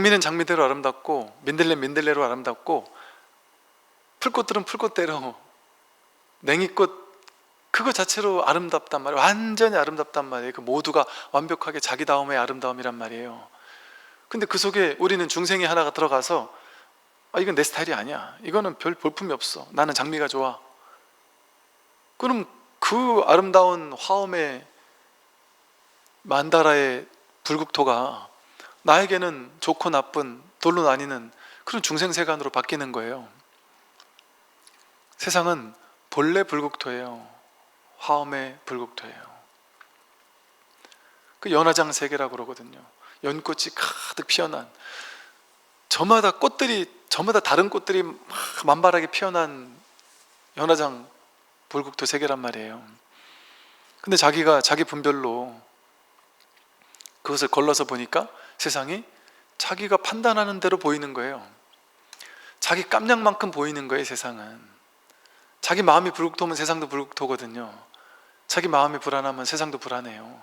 장미는 장미대로 아름답고 민들레 민들레로 아름답고 풀꽃들은 풀꽃대로 냉이꽃 그거 자체로 아름답단 말이에요. 완전히 아름답단 말이에요. 그 모두가 완벽하게 자기다움의 아름다움이란 말이에요. 근데 그 속에 우리는 중생이 하나가 들어가서 이건 내 스타일이 아니야, 이거는 별 볼품이 없어, 나는 장미가 좋아. 그럼 그 아름다운 화엄의 만다라의 불국토가 나에게는 좋고 나쁜 돌로 나뉘는 그런 중생세간으로 바뀌는 거예요. 세상은 본래 불국토예요. 화엄의 불국토예요. 그 연화장 세계라고 그러거든요. 연꽃이 가득 피어난, 저마다 꽃들이, 저마다 다른 꽃들이 막 만발하게 피어난 연화장 불국토 세계란 말이에요. 근데 자기가 자기 분별로 그것을 걸러서 보니까 세상이 자기가 판단하는 대로 보이는 거예요. 자기 깜냥만큼 보이는 거예요. 세상은 자기 마음이 불국토면 세상도 불국토거든요. 자기 마음이 불안하면 세상도 불안해요.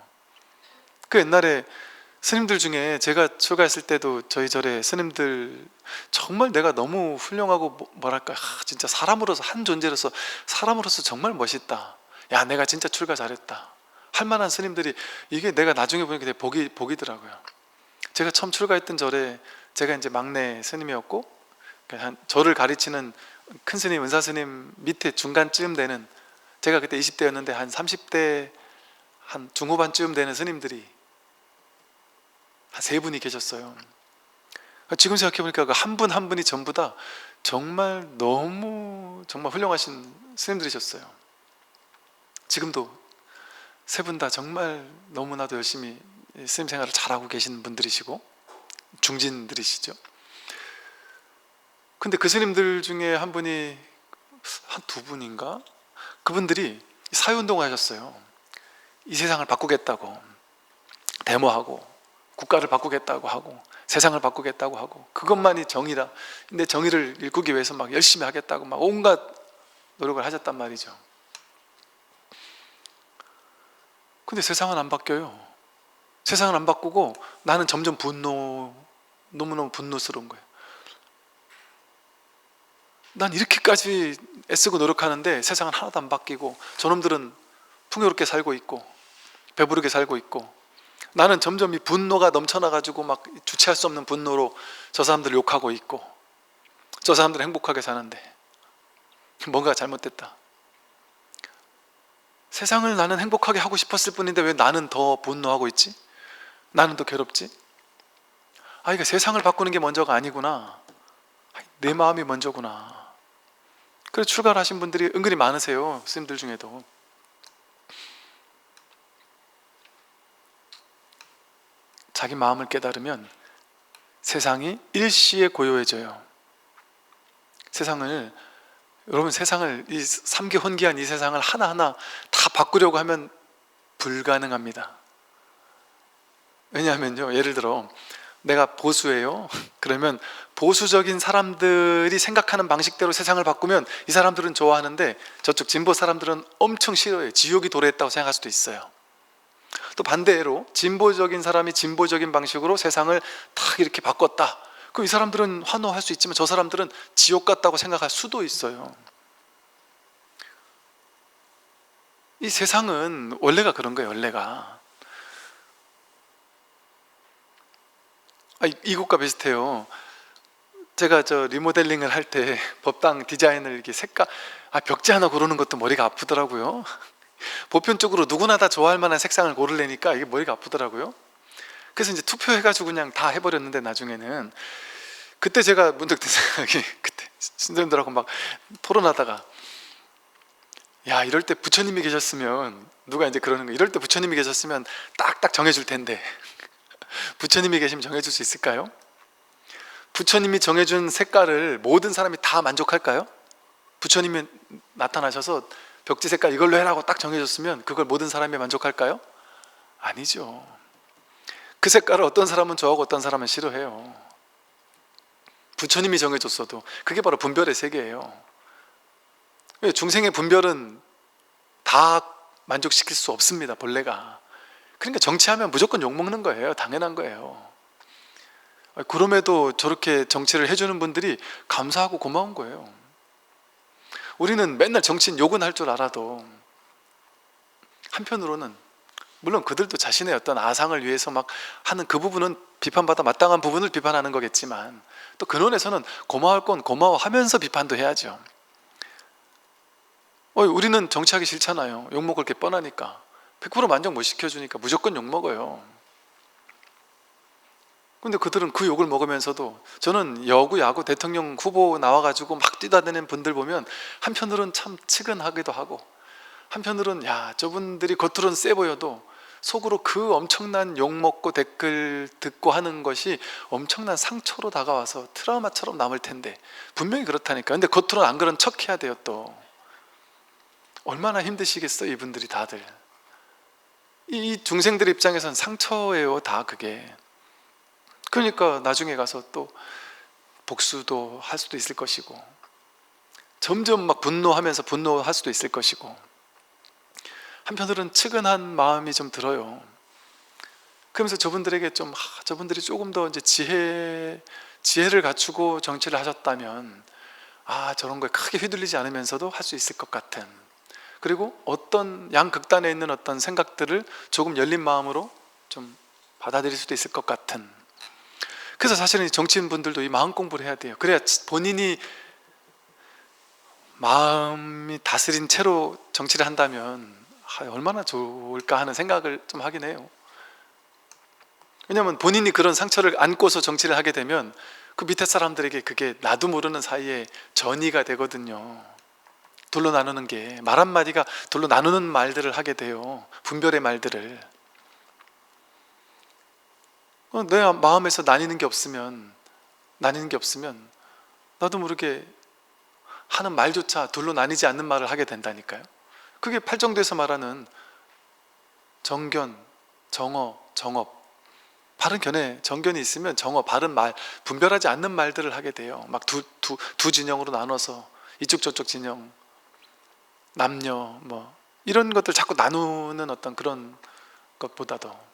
그 옛날에 스님들 중에 제가 출가했을 때도 저희 절에 스님들 정말 내가 너무 훌륭하고 뭐랄까 진짜 사람으로서, 한 존재로서 사람으로서 정말 멋있다, 야 내가 진짜 출가 잘했다 할 만한 스님들이, 이게 내가 나중에 보니까 되게 복이더라고요. 제가 처음 출가했던 절에 제가 이제 막내 스님이었고, 저를 가르치는 큰 스님, 은사 스님 밑에 중간쯤 되는, 제가 그때 20대였는데 한 30대 한 중후반쯤 되는 스님들이 한 3분이 계셨어요. 지금 생각해보니까 그 한 분 한 분이 전부 다 정말 너무 정말 훌륭하신 스님들이셨어요. 지금도 3분 다 정말 너무나도 열심히 스님 생활을 잘하고 계신 분들이시고 중진들이시죠. 근데 그 스님들 중에 한 분이, 한 2분인가? 그분들이 사회운동을 하셨어요. 이 세상을 바꾸겠다고 데모하고 국가를 바꾸겠다고 하고 세상을 바꾸겠다고 하고, 그것만이 정의다, 근데 정의를 일구기 위해서 막 열심히 하겠다고 막 온갖 노력을 하셨단 말이죠. 근데 세상은 안 바뀌어요. 세상은 안 바꾸고 나는 점점 너무너무 분노스러운 거예요. 난 이렇게까지 애쓰고 노력하는데 세상은 하나도 안 바뀌고 저놈들은 풍요롭게 살고 있고 배부르게 살고 있고, 나는 점점 이 분노가 넘쳐나가지고 막 주체할 수 없는 분노로 저 사람들 욕하고 있고, 저 사람들은 행복하게 사는데 뭔가 잘못됐다. 세상을 나는 행복하게 하고 싶었을 뿐인데 왜 나는 더 분노하고 있지? 나는 더 괴롭지? 이게 세상을 바꾸는 게 먼저가 아니구나, 내 마음이 먼저구나. 그래서 출가를 하신 분들이 은근히 많으세요. 스님들 중에도. 자기 마음을 깨달으면 세상이 일시에 고요해져요. 세상을, 여러분 세상을, 이 삼계혼기한 이 세상을 하나하나 다 바꾸려고 하면 불가능합니다. 왜냐하면요, 예를 들어 내가 보수예요. 그러면 보수적인 사람들이 생각하는 방식대로 세상을 바꾸면 이 사람들은 좋아하는데 저쪽 진보 사람들은 엄청 싫어해요. 지옥이 도래했다고 생각할 수도 있어요. 또 반대로 진보적인 사람이 진보적인 방식으로 세상을 딱 이렇게 바꿨다, 그럼 이 사람들은 환호할 수 있지만 저 사람들은 지옥 같다고 생각할 수도 있어요. 이 세상은 원래가 그런 거예요. 원래가 이것과 비슷해요. 제가 리모델링을 할 때 법당 디자인을 이렇게 색깔, 벽지 하나 고르는 것도 머리가 아프더라고요. 보편적으로 누구나 다 좋아할 만한 색상을 고르려니까 이게 머리가 아프더라고요. 그래서 이제 투표해가지고 그냥 다 해버렸는데, 나중에는 그때 제가 문득 든 생각이, 그때 신도님들하고 막 토론하다가, 야 이럴 때 부처님이 계셨으면, 누가 이제 그러는 거, 이럴 때 부처님이 계셨으면 딱딱 정해줄 텐데 부처님이 계시면 정해줄 수 있을까요? 부처님이 정해준 색깔을 모든 사람이 다 만족할까요? 부처님이 나타나셔서 벽지 색깔 이걸로 해라고 딱 정해줬으면 그걸 모든 사람이 만족할까요? 아니죠. 그 색깔을 어떤 사람은 좋아하고 어떤 사람은 싫어해요. 부처님이 정해줬어도 그게 바로 분별의 세계예요. 중생의 분별은 다 만족시킬 수 없습니다. 본래가. 그러니까 정치하면 무조건 욕먹는 거예요. 당연한 거예요. 그럼에도 저렇게 정치를 해주는 분들이 감사하고 고마운 거예요. 우리는 맨날 정치인 욕은 할 줄 알아도 한편으로는 물론 그들도 자신의 어떤 아상을 위해서 막 하는 그 부분은 비판받아 마땅한 부분을 비판하는 거겠지만, 또 근원에서는 고마울 건 고마워하면서 비판도 해야죠. 우리는 정치하기 싫잖아요. 욕먹을 게 뻔하니까. 100% 만족 못 시켜주니까 무조건 욕먹어요. 근데 그들은 그 욕을 먹으면서도, 저는 여구 야구 대통령 후보 나와가지고 막 뛰다니는 분들 보면 한편으로는 참 측은하기도 하고, 한편으로는 야, 저분들이 겉으로는 세 보여도 속으로 그 엄청난 욕먹고 댓글 듣고 하는 것이 엄청난 상처로 다가와서 트라우마처럼 남을 텐데, 분명히 그렇다니까. 근데 겉으로는 안 그런 척 해야 돼요. 또 얼마나 힘드시겠어 이분들이 다들. 이 중생들 입장에선 상처예요, 다 그게. 그러니까 나중에 가서 또 복수도 할 수도 있을 것이고, 점점 막 분노할 수도 있을 것이고, 한편으로는 측은한 마음이 좀 들어요. 그러면서 저분들에게 저분들이 조금 더 이제 지혜를 갖추고 정치를 하셨다면, 저런 거에 크게 휘둘리지 않으면서도 할 수 있을 것 같은, 그리고 어떤 양극단에 있는 어떤 생각들을 조금 열린 마음으로 좀 받아들일 수도 있을 것 같은. 그래서 사실은 정치인분들도 이 마음 공부를 해야 돼요. 그래야 본인이 마음이 다스린 채로 정치를 한다면 얼마나 좋을까 하는 생각을 좀 하긴 해요. 왜냐하면 본인이 그런 상처를 안고서 정치를 하게 되면 그 밑에 사람들에게 그게 나도 모르는 사이에 전이가 되거든요. 둘로 나누는 게, 말 한마디가 둘로 나누는 말들을 하게 돼요. 분별의 말들을. 내 마음에서 나뉘는 게 없으면 나도 모르게 하는 말조차 둘로 나뉘지 않는 말을 하게 된다니까요. 그게 팔정도에서 말하는 정견, 정어, 정업. 바른 견해, 정견이 있으면 정어, 바른 말, 분별하지 않는 말들을 하게 돼요. 막 두 진영으로 나눠서 이쪽 저쪽 진영, 남녀 뭐 이런 것들 자꾸 나누는 어떤 그런 것보다도,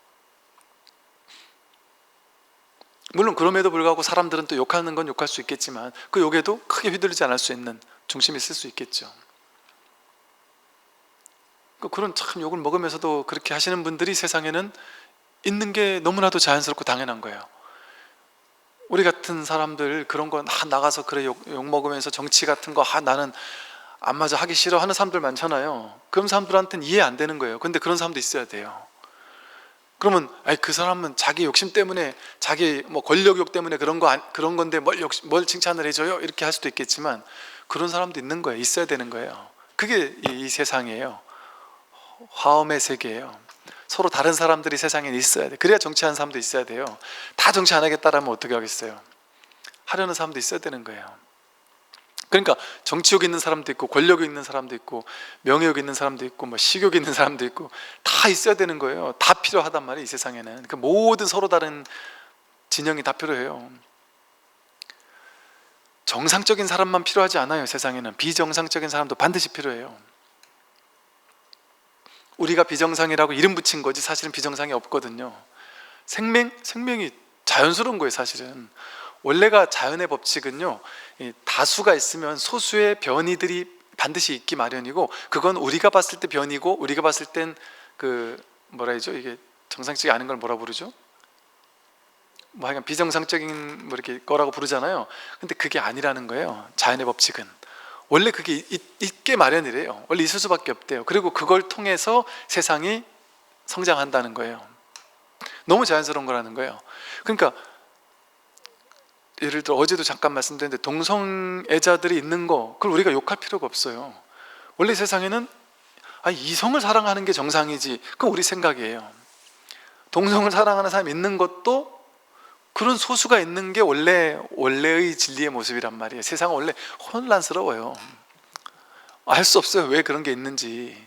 물론 그럼에도 불구하고 사람들은 또 욕하는 건 욕할 수 있겠지만 그 욕에도 크게 휘둘리지 않을 수 있는 중심이 있을 수 있겠죠. 그런 참 욕을 먹으면서도 그렇게 하시는 분들이 세상에는 있는 게 너무나도 자연스럽고 당연한 거예요. 우리 같은 사람들 그런 거 나가서 그래 욕 먹으면서 정치 같은 거 나는 안 맞아, 하기 싫어 하는 사람들 많잖아요. 그런 사람들한테는 이해 안 되는 거예요. 근데 그런 사람도 있어야 돼요. 그러면 그 사람은 자기 욕심 때문에, 자기 뭐 권력욕 때문에 그런 건데 뭘 칭찬을 해줘요? 이렇게 할 수도 있겠지만 그런 사람도 있는 거예요. 있어야 되는 거예요. 그게 이 세상이에요. 화엄의 세계예요. 서로 다른 사람들이 세상에 있어야 돼. 그래야 정치하는 사람도 있어야 돼요. 다 정치 안 하겠다라면 어떻게 하겠어요? 하려는 사람도 있어야 되는 거예요. 그러니까 정치욕 있는 사람도 있고, 권력욕 있는 사람도 있고, 명예욕 있는 사람도 있고, 뭐 식욕 있는 사람도 있고, 다 있어야 되는 거예요. 다 필요하단 말이에요, 이 세상에는. 그 모든 서로 다른 진영이 다 필요해요. 정상적인 사람만 필요하지 않아요. 세상에는 비정상적인 사람도 반드시 필요해요. 우리가 비정상이라고 이름 붙인 거지 사실은 비정상이 없거든요. 생명이 자연스러운 거예요. 사실은 원래가 자연의 법칙은요, 다수가 있으면 소수의 변이들이 반드시 있기 마련이고, 그건 우리가 봤을 때 변이고, 우리가 봤을 땐 그 뭐라 하죠? 이게 정상적이 아닌 걸 뭐라 부르죠? 뭐 하여간 비정상적인 뭐 이렇게 거라고 부르잖아요. 근데 그게 아니라는 거예요. 자연의 법칙은 원래 그게 있게 마련이래요. 원래 있을 수밖에 없대요. 그리고 그걸 통해서 세상이 성장한다는 거예요. 너무 자연스러운 거라는 거예요. 그러니까 예를 들어 어제도 잠깐 말씀드렸는데, 동성애자들이 있는 거, 그걸 우리가 욕할 필요가 없어요. 원래 세상에는 이성을 사랑하는 게 정상이지, 그건 우리 생각이에요. 동성을 사랑하는 사람이 있는 것도 그런 소수가 있는 게 원래의 진리의 모습이란 말이에요. 세상은 원래 혼란스러워요. 알 수 없어요, 왜 그런 게 있는지.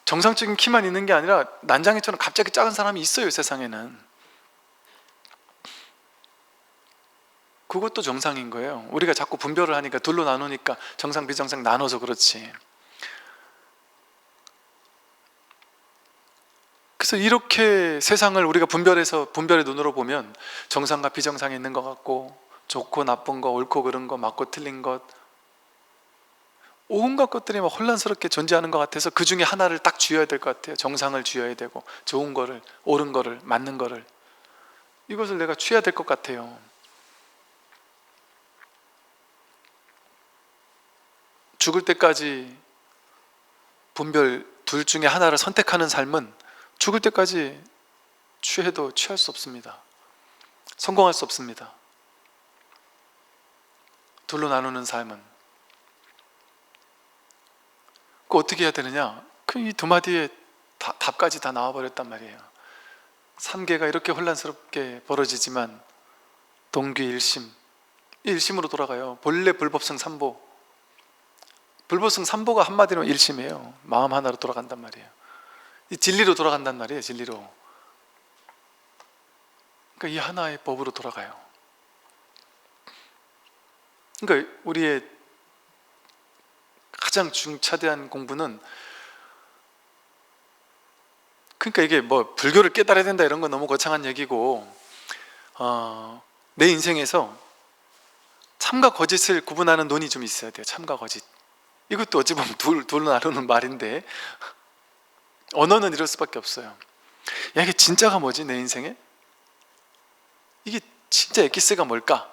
정상적인 키만 있는 게 아니라 난장이처럼 갑자기 작은 사람이 있어요, 세상에는. 그것도 정상인 거예요. 우리가 자꾸 분별을 하니까, 둘로 나누니까 정상 비정상 나눠서 그렇지. 그래서 이렇게 세상을 우리가 분별의 눈으로 보면 정상과 비정상이 있는 것 같고, 좋고 나쁜 거, 옳고 그른 거, 맞고 틀린 것, 온갖 것들이 막 혼란스럽게 존재하는 것 같아서 그 중에 하나를 딱 쥐어야 될 것 같아요. 정상을 쥐어야 되고, 좋은 거를, 옳은 거를, 맞는 거를, 이것을 내가 취해야 될 것 같아요. 죽을 때까지 분별 둘 중에 하나를 선택하는 삶은 죽을 때까지 취해도 취할 수 없습니다. 성공할 수 없습니다. 둘로 나누는 삶은. 그 어떻게 해야 되느냐? 그 이 두 마디에 답까지 다 나와버렸단 말이에요. 삼계가 이렇게 혼란스럽게 벌어지지만 동귀일심, 일심으로 돌아가요. 본래 불법성 삼보, 불법성 삼보가 한마디로 일심이에요. 마음 하나로 돌아간단 말이에요. 이 진리로 돌아간단 말이에요. 진리로. 그러니까 이 하나의 법으로 돌아가요. 그러니까 우리의 가장 중차대한 공부는, 그러니까 이게 뭐 불교를 깨달아야 된다 이런 건 너무 거창한 얘기고, 내 인생에서 참과 거짓을 구분하는 논이 좀 있어야 돼요. 참과 거짓. 이것도 어찌 보면 둘로 나누는 말인데, 언어는 이럴 수밖에 없어요. 야, 이게 진짜가 뭐지 내 인생에? 이게 진짜 엑기스가 뭘까?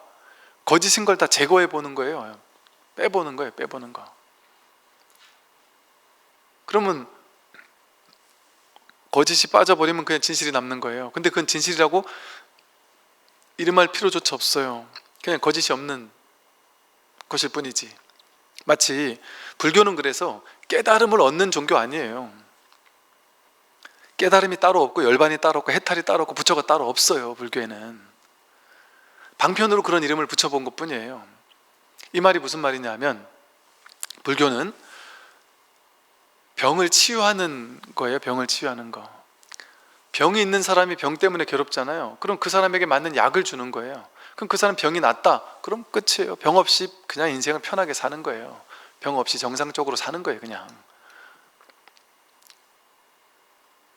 거짓인 걸 다 제거해 보는 거예요. 빼보는 거예요. 빼보는 거. 그러면 거짓이 빠져버리면 그냥 진실이 남는 거예요. 근데 그건 진실이라고 이름할 필요조차 없어요. 그냥 거짓이 없는 것일 뿐이지. 마치 불교는 그래서 깨달음을 얻는 종교 아니에요. 깨달음이 따로 없고 열반이 따로 없고 해탈이 따로 없고 부처가 따로 없어요. 불교에는 방편으로 그런 이름을 붙여본 것 뿐이에요. 이 말이 무슨 말이냐면, 불교는 병을 치유하는 거예요. 병을 치유하는 거. 병이 있는 사람이 병 때문에 괴롭잖아요. 그럼 그 사람에게 맞는 약을 주는 거예요. 그럼 그 사람 병이 낫다, 그럼 끝이에요. 병 없이 그냥 인생을 편하게 사는 거예요. 병 없이 정상적으로 사는 거예요. 그냥.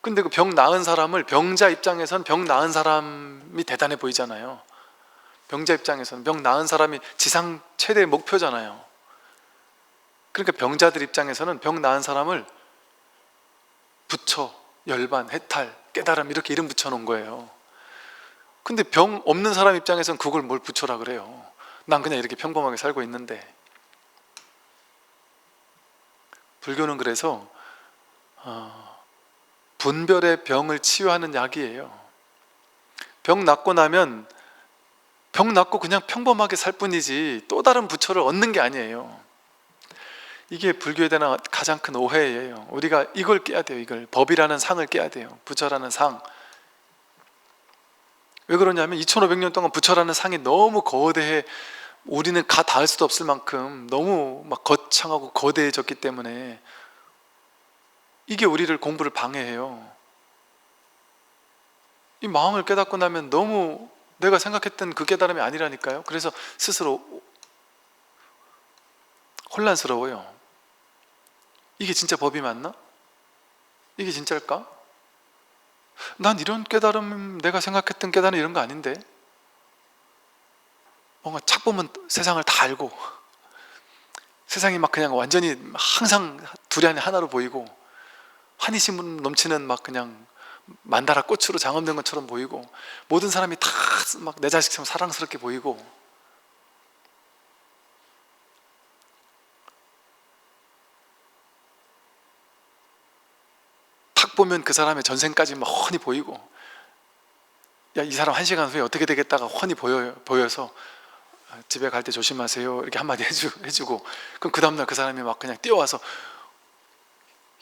근데 그 병 나은 사람을, 병자 입장에선 병 나은 사람이 대단해 보이잖아요. 병자 입장에서는 병 나은 사람이 지상 최대의 목표잖아요. 그러니까 병자들 입장에서는 병 나은 사람을 부처, 열반, 해탈, 깨달음 이렇게 이름 붙여놓은 거예요. 근데 병 없는 사람 입장에서는 그걸 뭘 부처라 그래요. 난 그냥 이렇게 평범하게 살고 있는데. 불교는 그래서 분별의 병을 치유하는 약이에요. 병 낫고 나면 병 낫고 그냥 평범하게 살 뿐이지 또 다른 부처를 얻는 게 아니에요. 이게 불교에 대한 가장 큰 오해예요. 우리가 이걸 깨야 돼요. 이걸, 법이라는 상을 깨야 돼요. 부처라는 상. 왜 그러냐면 2500년 동안 부처라는 상이 너무 거대해, 우리는 가 닿을 수도 없을 만큼 너무 막 거창하고 거대해졌기 때문에 이게 우리를, 공부를 방해해요. 이 마음을 깨닫고 나면 너무 내가 생각했던 그 깨달음이 아니라니까요. 그래서 스스로 혼란스러워요. 이게 진짜 법이 맞나? 이게 진짜일까? 난 이런 깨달음, 내가 생각했던 깨달음 이런 거 아닌데? 뭔가 착 보면 세상을 다 알고, 세상이 막 그냥 완전히 항상 둘이 안에 하나로 보이고, 환희심 넘치는 막 그냥 만다라 꽃으로 장엄된 것처럼 보이고, 모든 사람이 다 막 내 자식처럼 사랑스럽게 보이고, 탁 보면 그 사람의 전생까지 막 훤히 보이고, 야, 이 사람 1시간 후에 어떻게 되겠다가 훤히 보여서 집에 갈 때 조심하세요 이렇게 한마디 해주고, 그럼 그 다음날 그 사람이 막 그냥 뛰어와서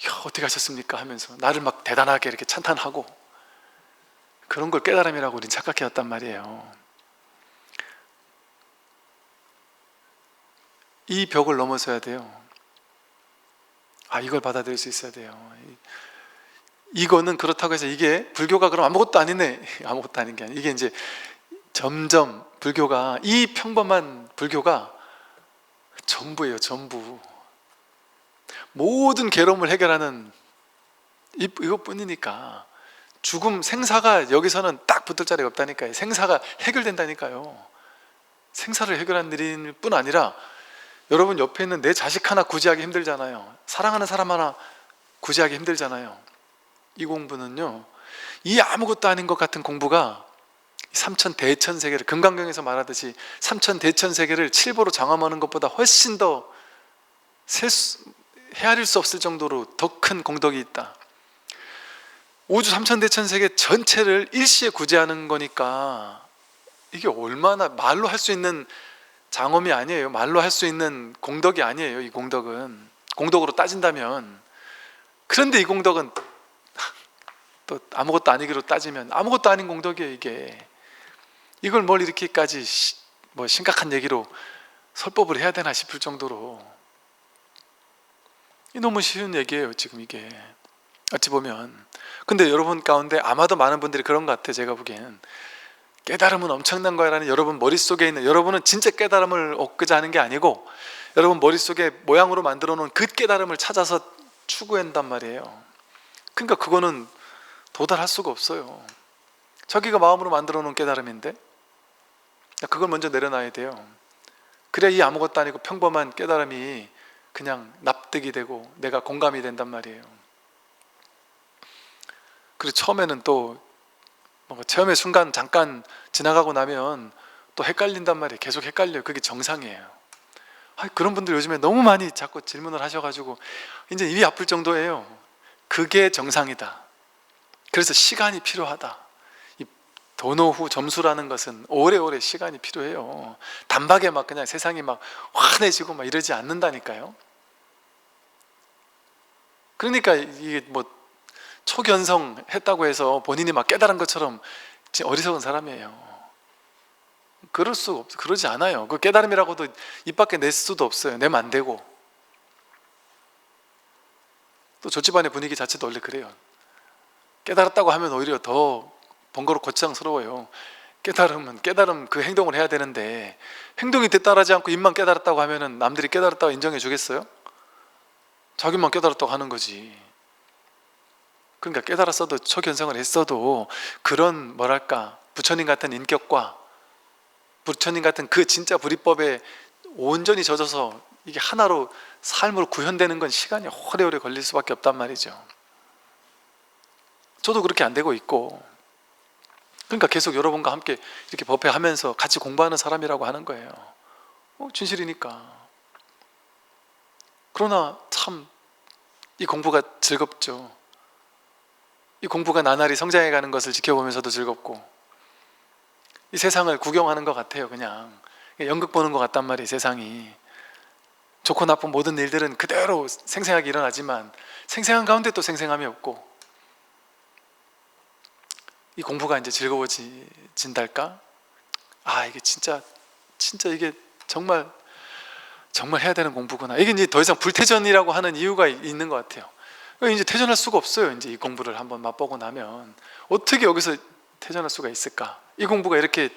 야, 어떻게 하셨습니까 하면서 나를 막 대단하게 이렇게 찬탄하고, 그런 걸 깨달음이라고 우린 착각해왔단 말이에요. 이 벽을 넘어서야 돼요. 이걸 받아들일 수 있어야 돼요. 이거는 그렇다고 해서 이게 불교가 그럼 아무것도 아니네, 아무것도 아닌 게 아니에요. 이게 이제 점점 불교가, 이 평범한 불교가 전부예요. 전부. 모든 괴로움을 해결하는 이것뿐이니까 죽음, 생사가 여기서는 딱 붙을 자리가 없다니까요. 생사가 해결된다니까요. 생사를 해결한 일일 뿐 아니라 여러분 옆에 있는 내 자식 하나 구제하기 힘들잖아요. 사랑하는 사람 하나 구제하기 힘들잖아요. 이 공부는요, 이 아무것도 아닌 것 같은 공부가 삼천대천세계를, 금강경에서 말하듯이 삼천대천세계를 칠보로 장엄하는 것보다 훨씬 더 헤아릴 수 없을 정도로 더 큰 공덕이 있다. 우주 삼천대천세계 전체를 일시에 구제하는 거니까 이게 얼마나 말로 할 수 있는 장엄이 아니에요. 말로 할 수 있는 공덕이 아니에요. 이 공덕은 공덕으로 따진다면. 그런데 이 공덕은 또 아무것도 아니기로 따지면 아무것도 아닌 공덕이에요. 이게 이걸 뭘 이렇게까지 뭐 심각한 얘기로 설법을 해야 되나 싶을 정도로 너무 쉬운 얘기예요. 지금 이게 어찌 보면. 근데 여러분 가운데 아마도 많은 분들이 그런 것 같아요. 제가 보기에는 깨달음은 엄청난 거야라는 여러분 머릿속에 있는, 여러분은 진짜 깨달음을 얻고자 하는 게 아니고 여러분 머릿속에 모양으로 만들어 놓은 그 깨달음을 찾아서 추구한단 말이에요. 그러니까 그거는 도달할 수가 없어요. 자기가 마음으로 만들어 놓은 깨달음인데 그걸 먼저 내려놔야 돼요. 그래야 이 아무것도 아니고 평범한 깨달음이 그냥 납득이 되고 내가 공감이 된단 말이에요. 그리고 처음에는 또 뭔가 체험의 순간 잠깐 지나가고 나면 또 헷갈린단 말이에요. 계속 헷갈려요. 그게 정상이에요. 그런 분들 요즘에 너무 많이 자꾸 질문을 하셔가지고 이제 입이 아플 정도예요. 그게 정상이다. 그래서 시간이 필요하다. 이 도노후 점수라는 것은 오래오래 시간이 필요해요. 단박에 막 그냥 세상이 막 환해지고 막 이러지 않는다니까요. 그러니까 이게 뭐 초견성 했다고 해서 본인이 막 깨달은 것처럼 어리석은 사람이에요. 그럴 수가 없어. 그러지 않아요. 그 깨달음이라고도 입 밖에 낼 수도 없어요. 내면 안 되고. 또 저 집안의 분위기 자체도 원래 그래요. 깨달았다고 하면 오히려 더 번거롭고 거창스러워요. 깨달음은 깨달음 그 행동을 해야 되는데 행동이 따르지 않고 입만 깨달았다고 하면은 남들이 깨달았다고 인정해 주겠어요? 자기만 깨달았다고 하는 거지. 그러니까 깨달았어도 초견성을 했어도 그런 뭐랄까 부처님 같은 인격과 부처님 같은 그 진짜 불이법에 온전히 젖어서 이게 하나로 삶으로 구현되는 건 시간이 오래오래 걸릴 수밖에 없단 말이죠. 저도 그렇게 안 되고 있고, 그러니까 계속 여러분과 함께 이렇게 법회하면서 같이 공부하는 사람이라고 하는 거예요. 진실이니까. 그러나 참 이 공부가 즐겁죠. 이 공부가 나날이 성장해가는 것을 지켜보면서도 즐겁고, 이 세상을 구경하는 것 같아요. 그냥 연극 보는 것 같단 말이에요. 세상이 좋고 나쁜 모든 일들은 그대로 생생하게 일어나지만 생생한 가운데 또 생생함이 없고, 이 공부가 이제 즐거워진달까? 이게 진짜 이게 정말 해야 되는 공부구나. 이게 이제 더 이상 불태전이라고 하는 이유가 있는 것 같아요. 이제 퇴전할 수가 없어요. 이제 이 공부를 한번 맛보고 나면 어떻게 여기서 퇴전할 수가 있을까? 이 공부가 이렇게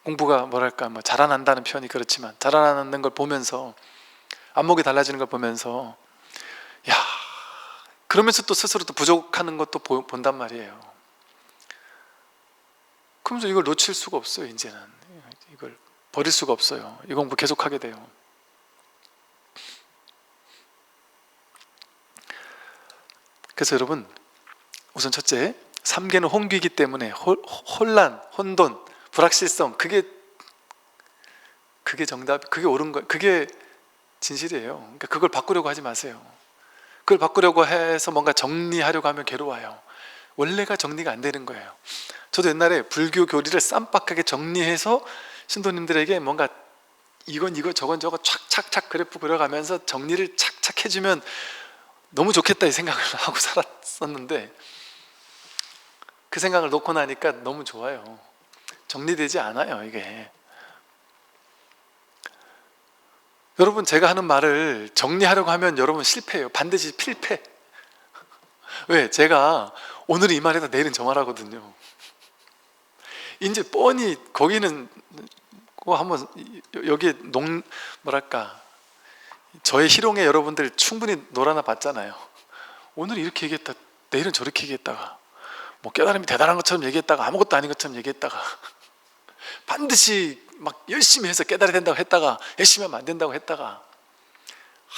공부가 뭐 자라난다는 표현이 그렇지만 자라나는 걸 보면서 안목이 달라지는 걸 보면서 그러면서 또 스스로 또 부족하는 것도 본단 말이에요. 그러면서 이걸 놓칠 수가 없어요. 이제는 이걸 버릴 수가 없어요. 이 공부 계속하게 돼요. 그래서 여러분, 우선 첫째, 삼계는 홍귀이기 때문에 혼란, 혼돈, 불확실성, 그게 정답, 그게 옳은 거, 그게 진실이에요. 그러니까 그걸 바꾸려고 하지 마세요. 그걸 바꾸려고 해서 뭔가 정리하려고 하면 괴로워요. 원래가 정리가 안 되는 거예요. 저도 옛날에 불교 교리를 쌈박하게 정리해서 신도님들에게 뭔가 이건 이거 저건 저거 착착착 그래프 그려가면서 정리를 착착 해주면 너무 좋겠다 이 생각을 하고 살았었는데, 그 생각을 놓고 나니까 너무 좋아요. 정리되지 않아요. 이게 여러분, 제가 하는 말을 정리하려고 하면 여러분 실패해요. 반드시 필패. 왜? 제가 오늘은 이 말에다 내일은 저 말하거든요. 이제 뻔히 거기는 한번 여기에 저의 희롱에 여러분들 충분히 놀아나 봤잖아요. 오늘 이렇게 얘기했다, 내일은 저렇게 얘기했다가, 뭐 깨달음이 대단한 것처럼 얘기했다가 아무것도 아닌 것처럼 얘기했다가, 반드시 막 열심히 해서 깨달아야 된다고 했다가 열심히 하면 안 된다고 했다가,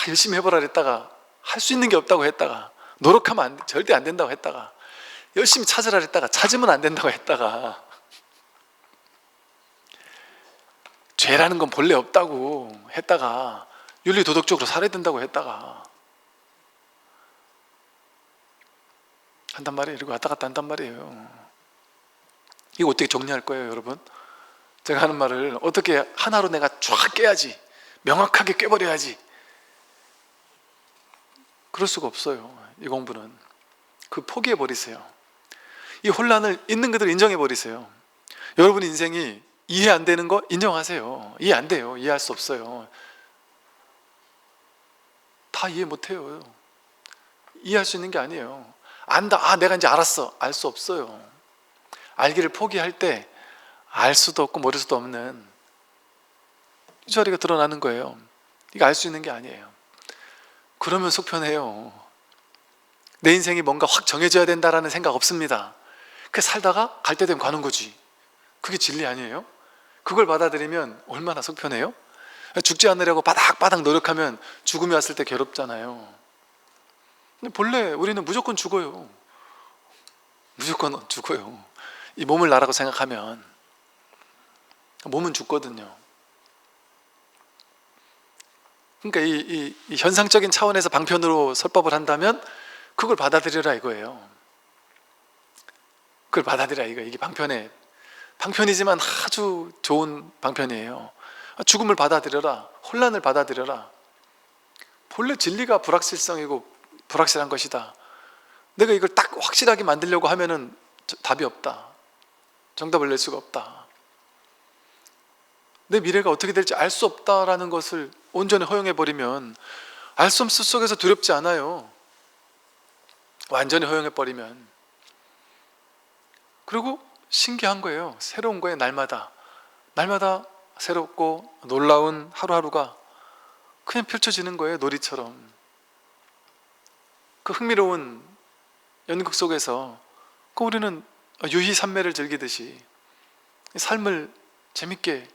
열심히 해보라 그랬다가 할 수 있는 게 없다고 했다가, 노력하면 절대 안 된다고 했다가, 열심히 찾으라 그랬다가 찾으면 안 된다고 했다가, 죄라는 건 본래 없다고 했다가, 윤리도덕적으로 살아야 된다고 했다가 한단 말이에요. 이러고 왔다 갔다 한단 말이에요. 이거 어떻게 정리할 거예요, 여러분? 제가 하는 말을 어떻게 하나로 내가 쫙 깨야지, 명확하게 깨버려야지, 그럴 수가 없어요. 이 공부는. 그 포기해버리세요. 이 혼란을 있는 그대로 인정해버리세요. 여러분 인생이 이해 안 되는 거 인정하세요. 이해 안 돼요. 이해할 수 없어요. 다 이해 못해요. 이해할 수 있는 게 아니에요. 안다, 내가 이제 알았어, 알 수 없어요. 알기를 포기할 때 알 수도 없고 모를 수도 없는 이 자리가 드러나는 거예요. 이거 알 수 있는 게 아니에요. 그러면 속편해요. 내 인생이 뭔가 확 정해져야 된다라는 생각 없습니다. 그 살다가 갈 때 되면 가는 거지. 그게 진리 아니에요? 그걸 받아들이면 얼마나 속편해요? 죽지 않으려고 바닥바닥 노력하면 죽음이 왔을 때 괴롭잖아요. 근데 본래 우리는 무조건 죽어요. 무조건 죽어요. 이 몸을 나라고 생각하면 몸은 죽거든요. 그러니까 이 현상적인 차원에서 방편으로 설법을 한다면 그걸 받아들여라 이거예요. 그걸 받아들여라 이거. 이게 방편이지만 아주 좋은 방편이에요. 죽음을 받아들여라. 혼란을 받아들여라. 본래 진리가 불확실성이고 불확실한 것이다. 내가 이걸 딱 확실하게 만들려고 하면은 답이 없다. 정답을 낼 수가 없다. 내 미래가 어떻게 될지 알 수 없다라는 것을 온전히 허용해버리면 알 수 없음 속에서 두렵지 않아요. 완전히 허용해버리면. 그리고 신기한 거예요. 새로운 거예요. 날마다 새롭고 놀라운 하루하루가 그냥 펼쳐지는 거예요. 놀이처럼. 그 흥미로운 연극 속에서 우리는 유희산매를 즐기듯이 삶을 재밌게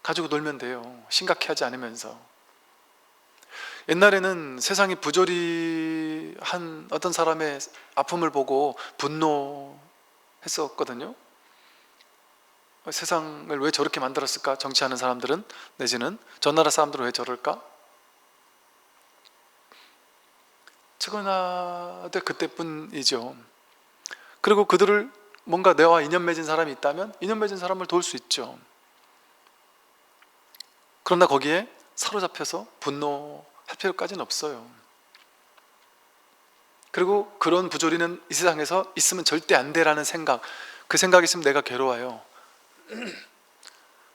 가지고 놀면 돼요. 심각해하지 않으면서. 옛날에는 세상이 부조리한 어떤 사람의 아픔을 보고 분노했었거든요. 세상을 왜 저렇게 만들었을까? 정치하는 사람들은, 내지는 저 나라 사람들은 왜 저럴까? 측은하되 그때뿐이죠. 그리고 그들을 뭔가 내와 인연 맺은 사람이 있다면 인연 맺은 사람을 도울 수 있죠. 그러나 거기에 사로잡혀서 분노할 필요까지는 없어요. 그리고 그런 부조리는 이 세상에서 있으면 절대 안 돼라는 생각, 그 생각이 있으면 내가 괴로워요.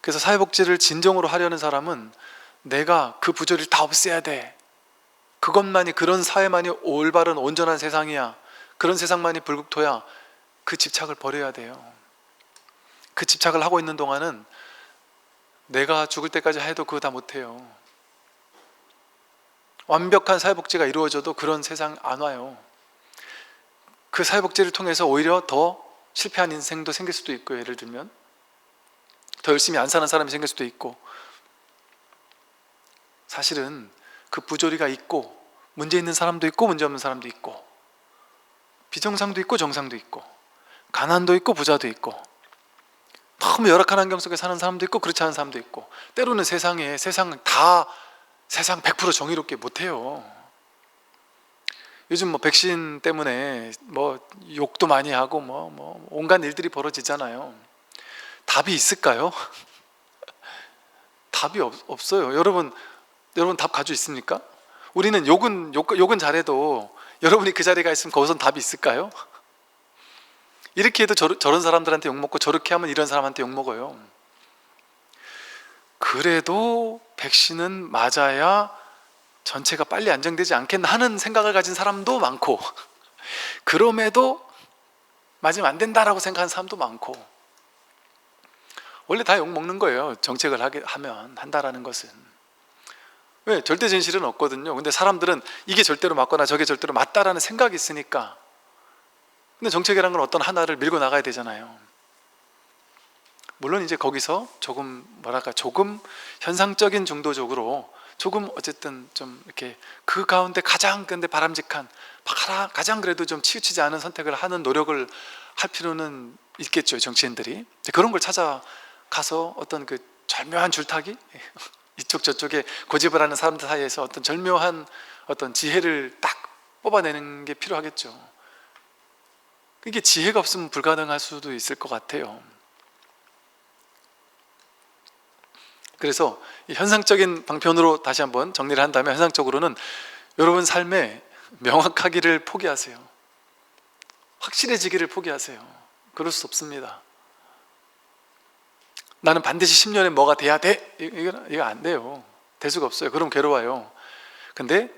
그래서 사회복지를 진정으로 하려는 사람은 내가 그 부조리를 다 없애야 돼. 그것만이, 그런 사회만이 올바른 온전한 세상이야. 그런 세상만이 불국토야. 그 집착을 버려야 돼요. 그 집착을 하고 있는 동안은 내가 죽을 때까지 해도 그거 다 못해요. 완벽한 사회복지가 이루어져도 그런 세상 안 와요. 그 사회복지를 통해서 오히려 더 실패한 인생도 생길 수도 있고요. 예를 들면 더 열심히 안 사는 사람이 생길 수도 있고. 사실은 그 부조리가 있고 문제 있는 사람도 있고 문제 없는 사람도 있고, 비정상도 있고 정상도 있고, 가난도 있고 부자도 있고, 너무 열악한 환경 속에 사는 사람도 있고 그렇지 않은 사람도 있고, 때로는 세상 100% 정의롭게 못해요. 요즘 백신 때문에 욕도 많이 하고 온갖 일들이 벌어지잖아요. 답이 있을까요? 답이 없어요. 여러분 답 가지고 있습니까? 우리는 욕은 잘해도 여러분이 그 자리에 가 있으면 거기선 답이 있을까요? 이렇게 해도 저런 사람들한테 욕먹고 저렇게 하면 이런 사람한테 욕먹어요. 그래도 백신은 맞아야 전체가 빨리 안정되지 않겠나 하는 생각을 가진 사람도 많고, 그럼에도 맞으면 안 된다라고 생각하는 사람도 많고. 원래 다 욕먹는 거예요. 정책을 한다라는 것은. 왜? 절대 진실은 없거든요. 근데 사람들은 이게 절대로 맞거나 저게 절대로 맞다라는 생각이 있으니까. 근데 정책이라는 건 어떤 하나를 밀고 나가야 되잖아요. 물론 이제 거기서 조금 조금 현상적인 정도적으로 조금 어쨌든 좀 이렇게 그 가운데 가장 근데 바람직한, 가장 그래도 좀 치우치지 않은 선택을 하는 노력을 할 필요는 있겠죠, 정치인들이. 그런 걸 찾아가서 어떤 그 절묘한 줄타기? 이쪽 저쪽에 고집을 하는 사람들 사이에서 어떤 절묘한 어떤 지혜를 딱 뽑아내는 게 필요하겠죠. 이게 지혜가 없으면 불가능할 수도 있을 것 같아요. 그래서 이 현상적인 방편으로 다시 한번 정리를 한다면, 현상적으로는 여러분 삶에 명확하기를 포기하세요. 확실해지기를 포기하세요. 그럴 수 없습니다. 나는 반드시 10년에 뭐가 돼야 돼? 이거 안 돼요. 될 수가 없어요. 그럼 괴로워요. 근데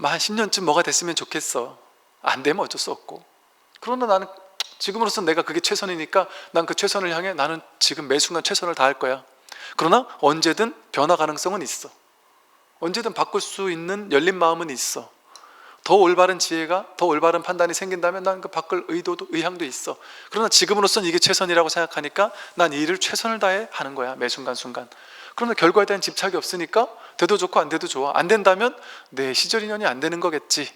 한 10년쯤 뭐가 됐으면 좋겠어. 안 되면 어쩔 수 없고. 그러나 나는 지금으로선 내가 그게 최선이니까 난 그 최선을 향해 나는 지금 매 순간 최선을 다할 거야. 그러나 언제든 변화 가능성은 있어. 언제든 바꿀 수 있는 열린 마음은 있어. 더 올바른 지혜가, 더 올바른 판단이 생긴다면 난 그 바꿀 의도도, 의향도 있어. 그러나 지금으로선 이게 최선이라고 생각하니까 난 이 일을 최선을 다해 하는 거야, 매 순간순간. 그러나 결과에 대한 집착이 없으니까 돼도 좋고 안 돼도 좋아. 안 된다면 내 시절 인연이 안 되는 거겠지.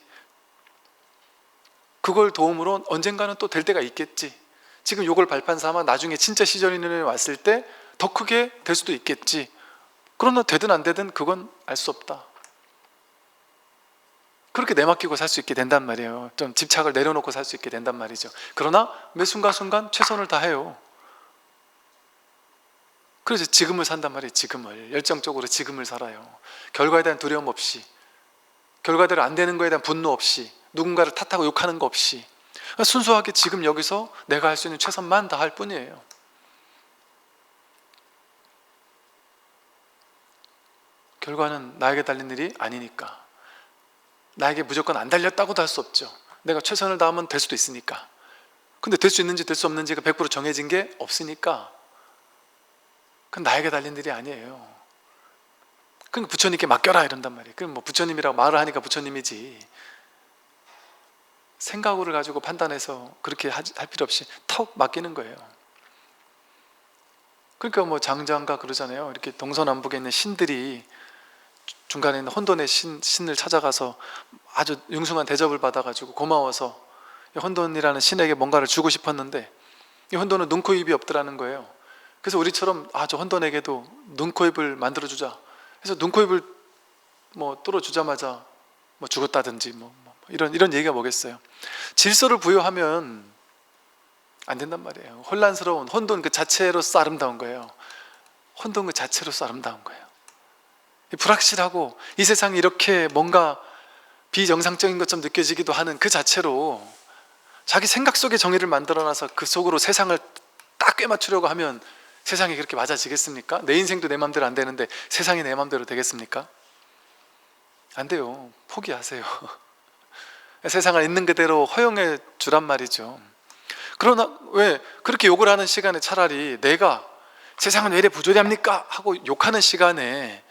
그걸 도움으로 언젠가는 또 될 때가 있겠지. 지금 요걸 발판 삼아 나중에 진짜 시절 인연이 왔을 때 더 크게 될 수도 있겠지. 그러나 되든 안 되든 그건 알 수 없다. 그렇게 내맡기고 살 수 있게 된단 말이에요. 좀 집착을 내려놓고 살 수 있게 된단 말이죠. 그러나 매 순간순간 최선을 다해요. 그래서 지금을 산단 말이에요. 지금을 열정적으로 지금을 살아요. 결과에 대한 두려움 없이, 결과대로 안 되는 거에 대한 분노 없이, 누군가를 탓하고 욕하는 거 없이 순수하게 지금 여기서 내가 할 수 있는 최선만 다할 뿐이에요. 결과는 나에게 달린 일이 아니니까, 나에게 무조건 안 달렸다고도 할 수 없죠. 내가 최선을 다하면 될 수도 있으니까. 근데 될 수 있는지 될 수 없는지가 100% 정해진 게 없으니까 그건 나에게 달린 일이 아니에요. 그러니까 부처님께 맡겨라 이런단 말이에요. 그럼 뭐 부처님이라고 말을 하니까 부처님이지, 생각을 가지고 판단해서 그렇게 할 필요 없이 턱 맡기는 거예요. 그러니까 뭐 장자인가 그러잖아요. 이렇게 동서남북에 있는 신들이 중간에 있는 혼돈의 신을 찾아가서 아주 융숭한 대접을 받아가지고 고마워서 혼돈이라는 신에게 뭔가를 주고 싶었는데 이 혼돈은 눈, 코, 입이 없더라는 거예요. 그래서 우리처럼 저 혼돈에게도 눈, 코, 입을 만들어주자. 그래서 눈, 코, 입을 뭐 뚫어주자마자 뭐 죽었다든지 이런 얘기가 뭐겠어요. 질서를 부여하면 안 된단 말이에요. 혼란스러운 혼돈 그 자체로서 아름다운 거예요. 혼돈 그 자체로서 아름다운 거예요. 불확실하고 이 세상이 이렇게 뭔가 비정상적인 것처럼 느껴지기도 하는 그 자체로 자기 생각 속에 정의를 만들어놔서 그 속으로 세상을 딱 꿰맞추려고 하면 세상이 그렇게 맞아지겠습니까? 내 인생도 내 마음대로 안 되는데 세상이 내 마음대로 되겠습니까? 안 돼요. 포기하세요. 세상을 있는 그대로 허용해 주란 말이죠. 그러나 왜 그렇게 욕을 하는 시간에 차라리 내가 세상은 왜 이래 부조리합니까? 하고 욕하는 시간에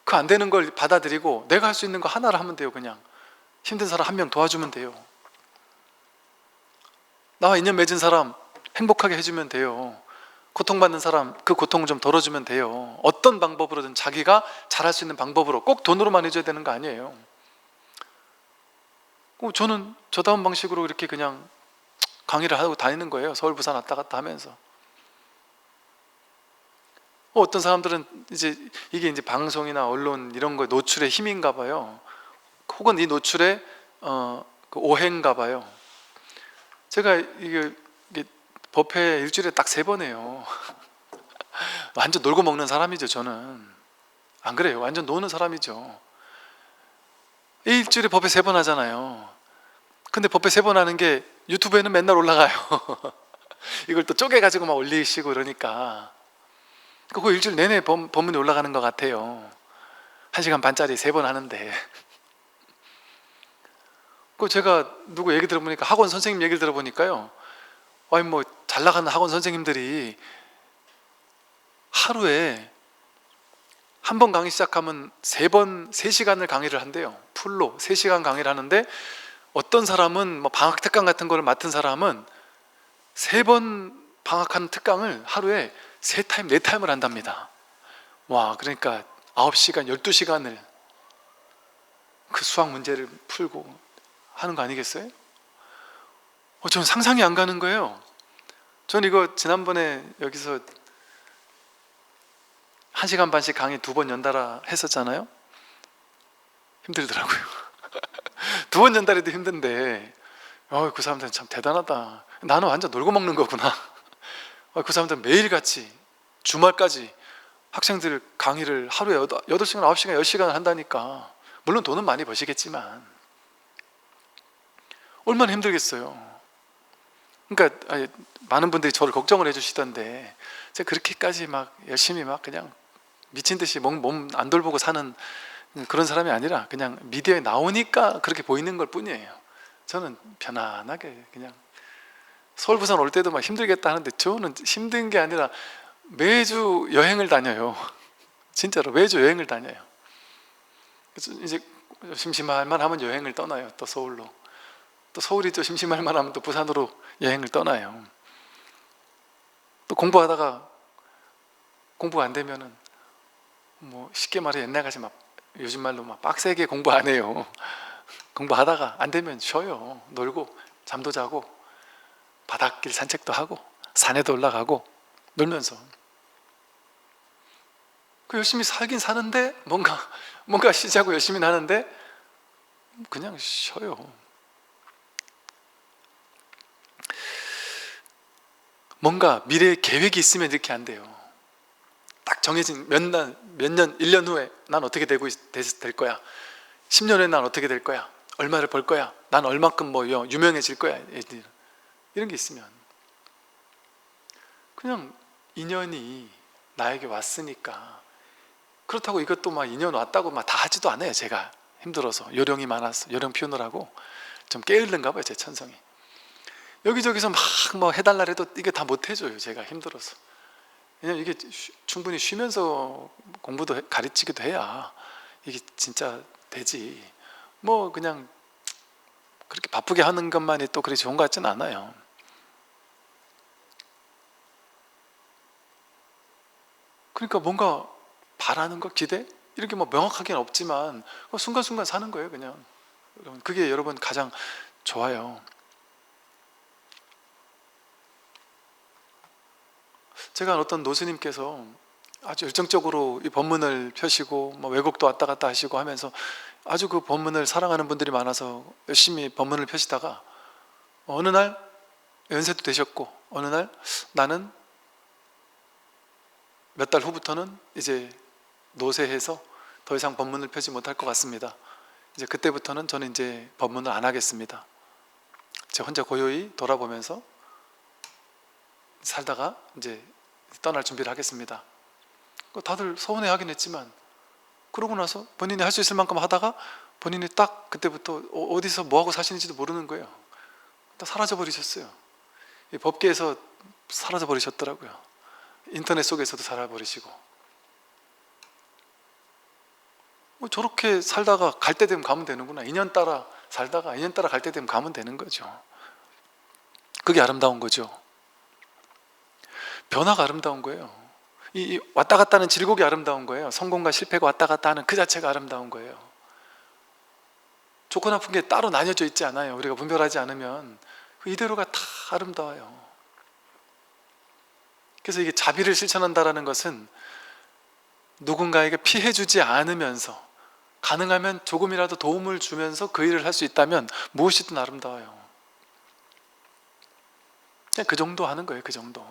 그 안 되는 걸 받아들이고 내가 할 수 있는 거 하나를 하면 돼요. 그냥 힘든 사람 한 명 도와주면 돼요. 나와 인연 맺은 사람 행복하게 해주면 돼요. 고통받는 사람 그 고통을 좀 덜어주면 돼요. 어떤 방법으로든 자기가 잘할 수 있는 방법으로, 꼭 돈으로만 해줘야 되는 거 아니에요. 저는 저다운 방식으로 이렇게 그냥 강의를 하고 다니는 거예요. 서울 부산 왔다 갔다 하면서. 어떤 사람들은 이게 이제 방송이나 언론 이런 거 노출의 힘인가 봐요. 혹은 이 노출의 그 오해인가 봐요. 제가 이게 법회 일주일에 딱 3번 해요. 완전 놀고 먹는 사람이죠. 저는 안 그래요. 완전 노는 사람이죠. 일주일에 법회 3번 하잖아요. 근데 법회 3번 하는 게 유튜브에는 맨날 올라가요. 이걸 또 쪼개가지고 막 올리시고 그러니까 그거 일주일 내내 법문이 올라가는 것 같아요. 1시간 반짜리 3번 하는데. 제가 누구 얘기 들어보니까, 학원 선생님 얘기를 들어보니까요, 아니 뭐 잘 나가는 학원 선생님들이 하루에 한 번 강의 시작하면 3번 3시간을 강의를 한대요. 풀로 3시간 강의를 하는데, 어떤 사람은 뭐 방학 특강 같은 거를 맡은 사람은 3번 방학하는 특강을 하루에 3타임 4타임을 한답니다. 와, 그러니까 9시간 12시간을 그 수학 문제를 풀고 하는 거 아니겠어요? 저는 상상이 안 가는 거예요. 저는 이거 지난번에 여기서 1시간 반씩 강의 2번 연달아 했었잖아요. 힘들더라고요. 2번 연달아도 힘든데, 그 사람들은 참 대단하다. 나는 완전 놀고 먹는 거구나. 그 사람들은 매일같이 주말까지 학생들 강의를 하루에 8시간, 9시간, 10시간을 한다니까. 물론 돈은 많이 버시겠지만 얼마나 힘들겠어요. 그러니까 많은 분들이 저를 걱정을 해주시던데, 제가 그렇게까지 막 열심히 막 그냥 미친 듯이 몸 안 돌보고 사는 그런 사람이 아니라, 그냥 미디어에 나오니까 그렇게 보이는 걸 뿐이에요. 저는 편안하게 그냥 서울 부산 올 때도 막 힘들겠다 하는데, 저는 힘든 게 아니라 매주 여행을 다녀요. 진짜로 매주 여행을 다녀요. 그래서 이제 심심할 만 하면 여행을 떠나요. 또 서울로. 또 서울이 또 심심할 만 하면 또 부산으로 여행을 떠나요. 또 공부하다가 공부가 안 되면은 뭐 쉽게 말해 옛날같이 막 요즘 말로 막 빡세게 공부 안 해요. 공부하다가 안 되면 쉬어요. 놀고 잠도 자고 바닷길 산책도 하고 산에도 올라가고 놀면서 그 열심히 살긴 사는데, 뭔가 쉬자고 열심히 하는데 그냥 쉬어요. 뭔가 미래에 계획이 있으면 이렇게 안 돼요. 딱 정해진 몇 년, 1년 후에 난 어떻게 될 거야. 10년 후에 난 어떻게 될 거야. 얼마를 벌 거야. 난 얼만큼 뭐 유명해질 거야. 이런 게 있으면 그냥 인연이 나에게 왔으니까. 그렇다고 이것도 막 인연 왔다고 막 다 하지도 않아요. 제가 힘들어서 요령이 많아서 요령 피우느라고 좀 게을른가 봐요. 제 천성이. 여기저기서 막 뭐 해달라 해도 이게 다 못 해줘요. 제가 힘들어서. 왜냐면 이게 충분히 쉬면서 공부도 가르치기도 해야 이게 진짜 되지. 뭐 그냥 그렇게 바쁘게 하는 것만이 또 그렇게 좋은 것 같지는 않아요. 그러니까 뭔가 바라는 것, 기대? 이렇게 뭐 명확하게는 없지만 순간순간 사는 거예요. 그냥 그게 여러분 가장 좋아요. 제가 어떤 노스님께서 아주 열정적으로 이 법문을 펴시고 뭐 외국도 왔다 갔다 하시고 하면서 아주 그 법문을 사랑하는 분들이 많아서 열심히 법문을 펴시다가 어느 날 연세도 되셨고, 어느 날 나는 몇 달 후부터는 이제 노쇠해서 더 이상 법문을 펴지 못할 것 같습니다. 이제 그때부터는 저는 이제 법문을 안 하겠습니다. 제 혼자 고요히 돌아보면서 살다가 이제 떠날 준비를 하겠습니다. 다들 서운해하긴 했지만 그러고 나서 본인이 할 수 있을 만큼 하다가 본인이 딱 그때부터 어디서 뭐하고 사시는지도 모르는 거예요. 다 사라져버리셨어요. 이 법계에서 사라져버리셨더라고요. 인터넷 속에서도 살아버리시고. 저렇게 살다가 갈 때 되면 가면 되는구나. 인연 따라 살다가 인연 따라 갈 때 되면 가면 되는 거죠. 그게 아름다운 거죠. 변화가 아름다운 거예요. 이 왔다 갔다 하는 질곡이 아름다운 거예요. 성공과 실패가 왔다 갔다 하는 그 자체가 아름다운 거예요. 좋고 나쁜 게 따로 나뉘어져 있지 않아요. 우리가 분별하지 않으면 이대로가 다 아름다워요. 그래서 이게 자비를 실천한다는 것은 누군가에게 피해주지 않으면서 가능하면 조금이라도 도움을 주면서 그 일을 할 수 있다면 무엇이든 아름다워요. 그냥 그 정도 하는 거예요. 그 정도.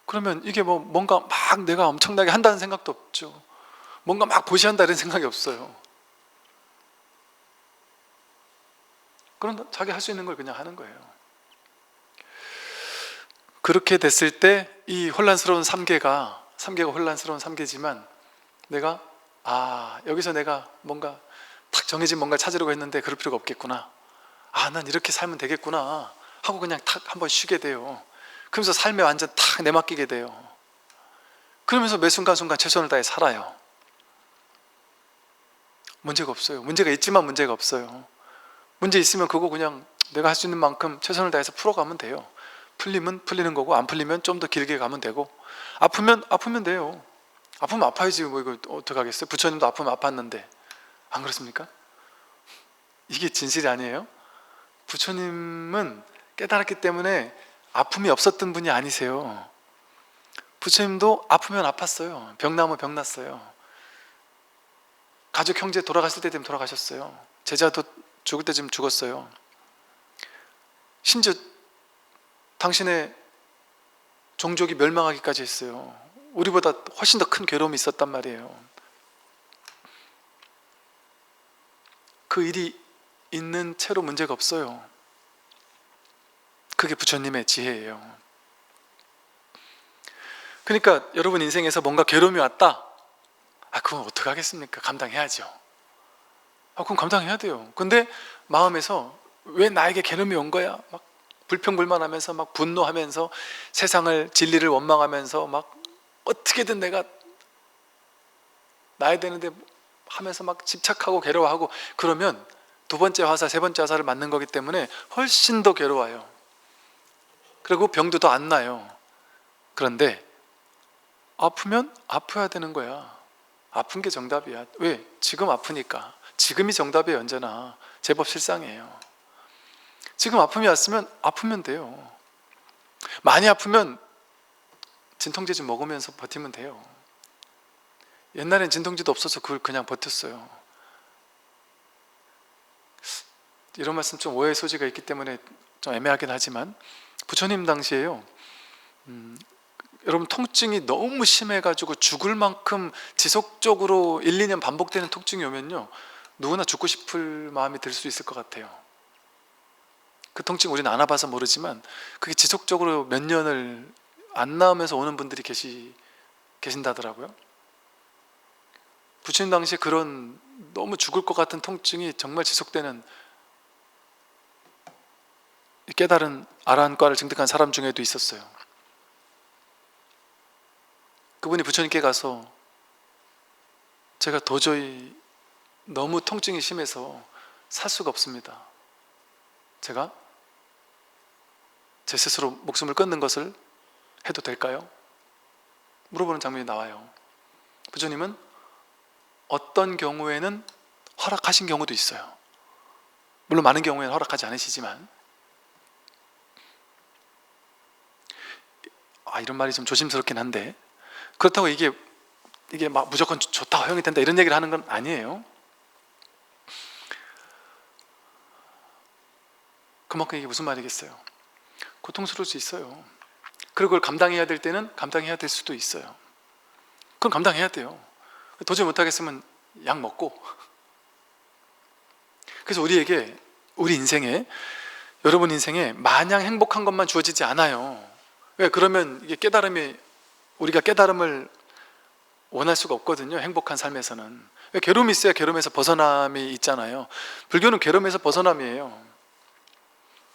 그러면 이게 뭔가 막 내가 엄청나게 한다는 생각도 없죠. 뭔가 막 보시한다 이런 생각이 없어요. 그런 자기 할 수 있는 걸 그냥 하는 거예요. 그렇게 됐을 때 이 혼란스러운 3계가 혼란스러운 3계지만 내가 여기서 내가 뭔가 딱 정해진 뭔가 찾으려고 했는데 그럴 필요가 없겠구나. 난 이렇게 살면 되겠구나 하고 그냥 탁 한번 쉬게 돼요. 그러면서 삶에 완전 탁 내맡기게 돼요. 그러면서 매 순간순간 최선을 다해 살아요. 문제가 없어요. 문제가 있지만 문제가 없어요. 문제 있으면 그거 그냥 내가 할 수 있는 만큼 최선을 다해서 풀어가면 돼요. 풀리면 풀리는 거고, 안 풀리면 좀 더 길게 가면 되고, 아프면 돼요. 아프면 아파야지 뭐 이거 어떡하겠어요. 부처님도 아프면 아팠는데. 안 그렇습니까? 이게 진실이 아니에요? 부처님은 깨달았기 때문에 아픔이 없었던 분이 아니세요. 부처님도 아프면 아팠어요. 병 나면 병 났어요. 가족 형제 돌아가실 때 되면 돌아가셨어요. 제자도 죽을 때쯤 죽었어요. 심지어 당신의 종족이 멸망하기까지 했어요. 우리보다 훨씬 더 큰 괴로움이 있었단 말이에요. 그 일이 있는 채로 문제가 없어요. 그게 부처님의 지혜예요. 그러니까 여러분 인생에서 뭔가 괴로움이 왔다? 그건 어떡하겠습니까? 감당해야죠. 그럼 감당해야 돼요. 근데 마음에서 왜 나에게 괴로움이 온 거야? 막 불평불만하면서 막 분노하면서 세상을 진리를 원망하면서 막 어떻게든 내가 나야 되는데 하면서 막 집착하고 괴로워하고 그러면 두 번째 화살, 세 번째 화살을 맞는 거기 때문에 훨씬 더 괴로워요. 그리고 병도 더 안 나요. 그런데 아프면 아파야 되는 거야. 아픈 게 정답이야. 왜? 지금 아프니까. 지금이 정답이에요. 언제나. 제법 실상이에요. 지금 아픔이 왔으면 아프면 돼요. 많이 아프면 진통제 좀 먹으면서 버티면 돼요. 옛날엔 진통제도 없어서 그걸 그냥 버텼어요. 이런 말씀 좀 오해의 소지가 있기 때문에 좀 애매하긴 하지만 부처님 당시에요, 여러분 통증이 너무 심해가지고 죽을 만큼 지속적으로 1, 2년 반복되는 통증이 오면요 누구나 죽고 싶을 마음이 들 수 있을 것 같아요. 그 통증 우리는 안 와봐서 모르지만 그게 지속적으로 몇 년을 안 나오면서 오는 분들이 계신다더라고요. 부처님 당시에 그런 너무 죽을 것 같은 통증이 정말 지속되는 깨달은 아라한과를 증득한 사람 중에도 있었어요. 그분이 부처님께 가서 제가 도저히 너무 통증이 심해서 살 수가 없습니다. 제가 제 스스로 목숨을 끊는 것을 해도 될까요? 물어보는 장면이 나와요. 부처님은 어떤 경우에는 허락하신 경우도 있어요. 물론 많은 경우에는 허락하지 않으시지만, 이런 말이 좀 조심스럽긴 한데, 그렇다고 이게 막 무조건 좋다, 허용이 된다 이런 얘기를 하는 건 아니에요. 그만큼 이게 무슨 말이겠어요? 고통스러울 수 있어요. 그리고 그걸 감당해야 될 때는 감당해야 될 수도 있어요. 그럼 감당해야 돼요. 도저히 못하겠으면 약 먹고. 그래서 우리 인생에, 여러분 인생에 마냥 행복한 것만 주어지지 않아요. 왜? 그러면 이게 우리가 깨달음을 원할 수가 없거든요. 행복한 삶에서는. 왜? 괴로움이 있어야 괴로움에서 벗어남이 있잖아요. 불교는 괴로움에서 벗어남이에요.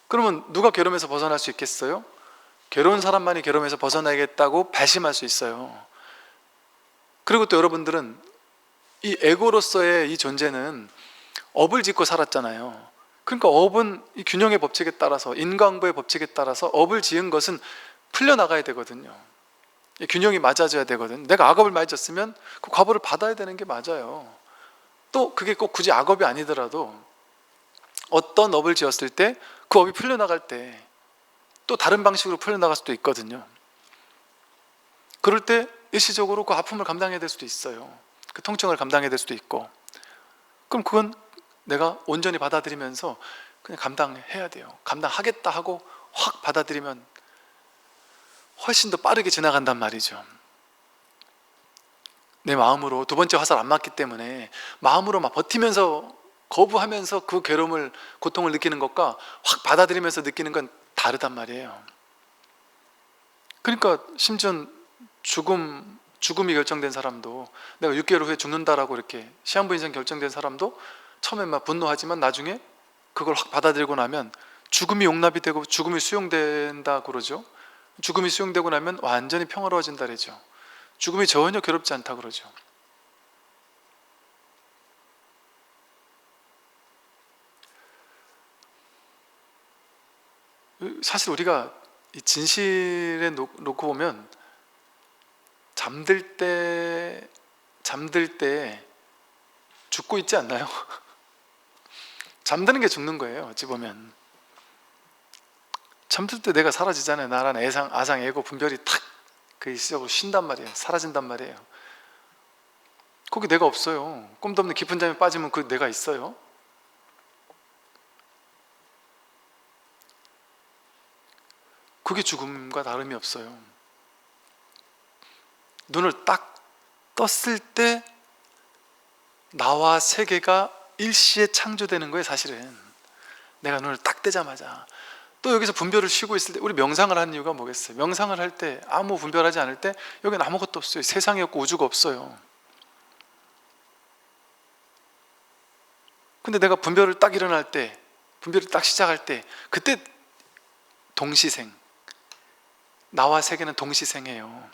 그러면 누가 괴로움에서 벗어날 수 있겠어요? 괴로운 사람만이 괴로움에서 벗어나겠다고 발심할 수 있어요. 그리고 또 여러분들은 이 에고로서의 이 존재는 업을 짓고 살았잖아요. 그러니까 업은 이 균형의 법칙에 따라서, 인과응보의 법칙에 따라서 업을 지은 것은 풀려나가야 되거든요. 이 균형이 맞아져야 되거든요. 내가 악업을 많이 졌으면 그 과보를 받아야 되는 게 맞아요. 또 그게 꼭 굳이 악업이 아니더라도 어떤 업을 지었을 때 그 업이 풀려나갈 때 또 다른 방식으로 풀려나갈 수도 있거든요. 그럴 때 일시적으로 그 아픔을 감당해야 될 수도 있어요. 그 통증을 감당해야 될 수도 있고. 그럼 그건 내가 온전히 받아들이면서 그냥 감당해야 돼요. 감당하겠다 하고 확 받아들이면 훨씬 더 빠르게 지나간단 말이죠. 내 마음으로 두 번째 화살 안 맞기 때문에 마음으로 막 버티면서 거부하면서 그 괴로움을, 고통을 느끼는 것과 확 받아들이면서 느끼는 건 다르단 말이에요. 그러니까 심지어 죽음이 결정된 사람도, 내가 6개월 후에 죽는다라고 이렇게 시한부 인생 결정된 사람도 처음에 막 분노하지만 나중에 그걸 확 받아들이고 나면 죽음이 용납이 되고 죽음이 수용된다 그러죠. 죽음이 수용되고 나면 완전히 평화로워진다 그러죠. 죽음이 전혀 괴롭지 않다고 그러죠. 사실 우리가 이 진실에 놓고 보면 잠들 때 죽고 있지 않나요? 잠드는 게 죽는 거예요. 어찌 보면 잠들 때 내가 사라지잖아요. 나란 아상, 에고, 분별이 탁 그 일시적으로 쉰단 말이에요. 사라진단 말이에요. 거기 내가 없어요. 꿈도 없는 깊은 잠에 빠지면 그 내가 있어요? 그게 죽음과 다름이 없어요. 눈을 딱 떴을 때 나와 세계가 일시에 창조되는 거예요. 사실은 내가 눈을 딱 뜨자마자. 또 여기서 분별을 쉬고 있을 때, 우리 명상을 하는 이유가 뭐겠어요? 명상을 할 때, 아무 분별하지 않을 때 여기는 아무것도 없어요. 세상이 없고 우주가 없어요. 근데 내가 분별을 딱 일어날 때, 분별을 딱 시작할 때, 그때 동시생, 나와 세계는 동시생이에요.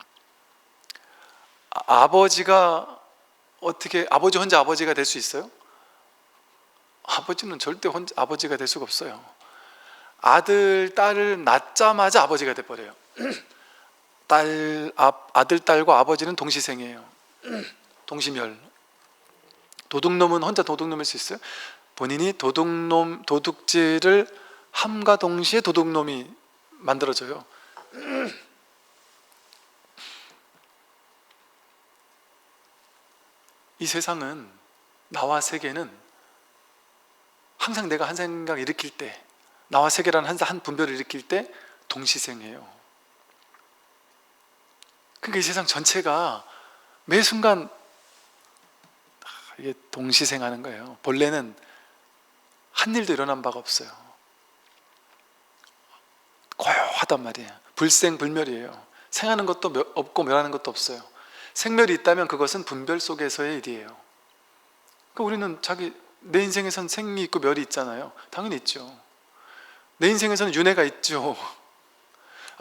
아버지가 어떻게, 아버지 혼자 아버지가 될 수 있어요? 아버지는 절대 혼자 아버지가 될 수가 없어요. 아들, 딸을 낳자마자 아버지가 돼버려요. 아들, 딸과 아버지는 동시생이에요. 동시멸. 도둑놈은 혼자 도둑놈일 수 있어요? 본인이 도둑질을 함과 동시에 도둑놈이 만들어져요. 이 세상은, 나와 세계는 항상 내가 한 생각 일으킬 때, 나와 세계라는 한 분별을 일으킬 때 동시생이에요. 그러니까 이 세상 전체가 매 순간 이게 동시생하는 거예요. 본래는 한 일도 일어난 바가 없어요. 고요하단 말이에요. 불생불멸이에요. 생하는 것도 없고 멸하는 것도 없어요. 생멸이 있다면 그것은 분별 속에서의 일이에요. 그러니까 우리는 내 인생에선 생이 있고 멸이 있잖아요. 당연히 있죠. 내 인생에서는 윤회가 있죠.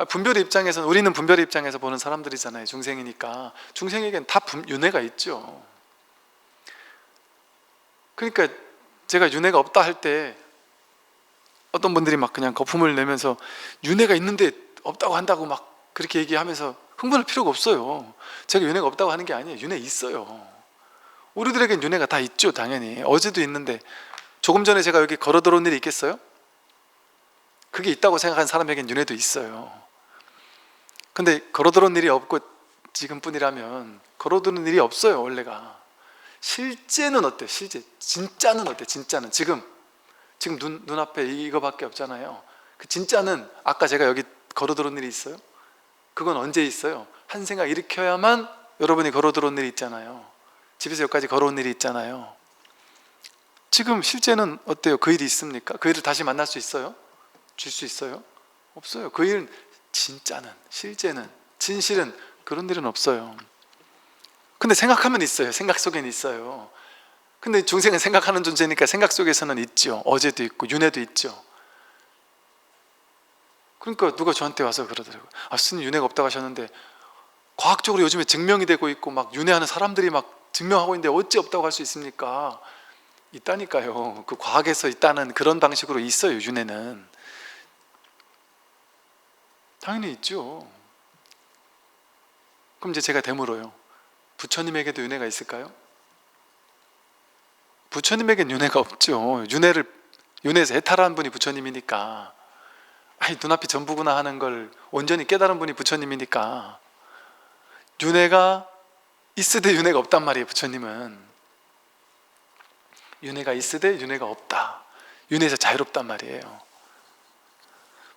분별의 입장에서는, 우리는 분별의 입장에서 보는 사람들이잖아요. 중생이니까. 중생에겐 다 윤회가 있죠. 그러니까 제가 윤회가 없다 할 때 어떤 분들이 막 그냥 거품을 내면서 윤회가 있는데 없다고 한다고 막 그렇게 얘기하면서 흥분할 필요가 없어요. 제가 윤회가 없다고 하는 게 아니에요. 윤회 있어요. 우리들에겐 윤회가 다 있죠. 당연히. 어제도 있는데 조금 전에 제가 여기 걸어 들어온 일이 있겠어요? 그게 있다고 생각하는 사람에겐 윤회도 있어요. 근데 걸어 들어온 일이 없고 지금뿐이라면 걸어 들어온 일이 없어요. 원래가. 실제는 어때? 진짜는 어때? 진짜는 지금 눈앞에 이거밖에 없잖아요. 그 진짜는, 아까 제가 여기 걸어 들어온 일이 있어요? 그건 언제 있어요? 한 생각 일으켜야만 여러분이 걸어 들어온 일이 있잖아요. 집에서 여기까지 걸어온 일이 있잖아요. 지금 실제는 어때요? 그 일이 있습니까? 그 일을 다시 만날 수 있어요? 줄 수 있어요? 없어요. 그 일은, 진짜는, 실제는, 진실은 그런 일은 없어요. 근데 생각하면 있어요. 생각 속에는 있어요. 근데 중생은 생각하는 존재니까 생각 속에서는 있죠. 어제도 있고 윤회도 있죠. 그러니까 누가 저한테 와서 그러더라고요. 스님 윤회가 없다고 하셨는데 과학적으로 요즘에 증명이 되고 있고 막 윤회하는 사람들이 막 증명하고 있는데 어찌 없다고 할 수 있습니까? 있다니까요. 그 과학에서 있다는 그런 방식으로 있어요. 윤회는 당연히 있죠. 그럼 이제 제가 되물어요. 부처님에게도 윤회가 있을까요? 부처님에겐 윤회가 없죠. 윤회에서 해탈한 분이 부처님이니까. 눈앞이 전부구나 하는 걸 온전히 깨달은 분이 부처님이니까. 윤회가 있으되 윤회가 없단 말이에요. 부처님은 윤회가 있으되 윤회가 없다. 윤회에서 자유롭단 말이에요.